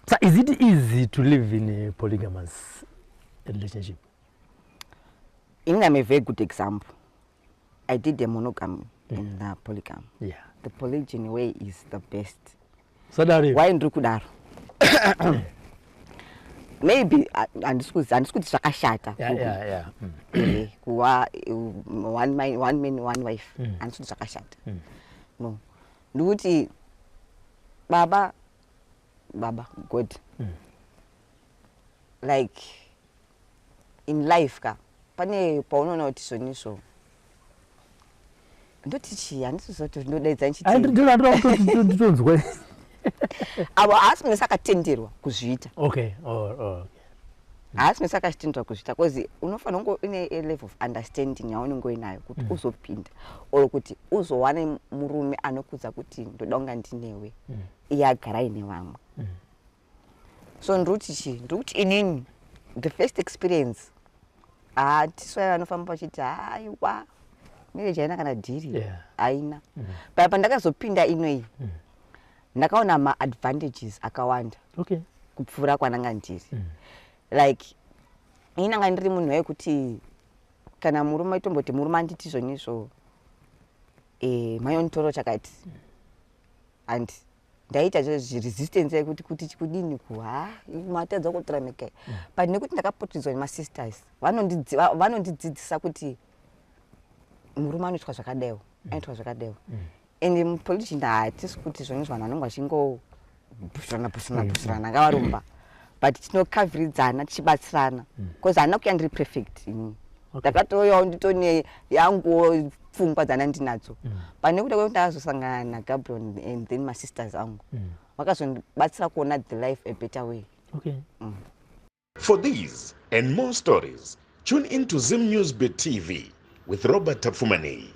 So is it easy to live in a polygamous relationship? I'm a very good example. I did the monogamy in the polygamy. Yeah. The polygyny way is the best. So that is why ndrukudaro? Maybe andisikuti zvakashata. Yeah. Kuva one man, one wife. Andisikuti zvakashata. No. Ndukuti baba good. Like in life ka pane paunoona kuti zvoniso ndoti chii handisizoti ndinodaidza nditonzwe avo haasi mune sakatenderwa kuzviita. Okay. Haasi mune sakatenderwa kuzviita because unofanira kunge une a level of understanding yaunenge uinayo kuti uzopinda or kuti uzowana murume anokudza kuti ndoda kunga ndinewe iye agara ine vamwe. So ndikuti chii ndikuti inini the first experience tiswaya vanofamba vachiti haiwa marriage haina kana dhiri haina. Papa ndakazopinda inoyi ndakaona ma-advantages akawanda kupfuura kwananga ndiri. Like inanga ndiri munhu wekuti kana murume itomboti murume anditi zvonizvo mayonitoro chakati and ndaita resistance yekuti kudini matedza kutora mekai but nekuti ndakapotidzwa nemasisters vanondidzidzisa kuti murume anoitwa zvakadaiwo anoitwa zvakadaiwo and mupolygyny hatisi kuti zvonizvo vanhu vanonga vachingopusirana ngavarumba but tinokavhiridzana tichibatsirana because handina kuya ndiri perfect ini ndakatoyawo nditone yangu pfungwa dzandinadzo but nekuda kwekuti ndakazosangana naGabriel and then masisters angu vakazondibatsira kuona the life a better way. For these and more stories, tune into Zim News TV with Robert Tafumani.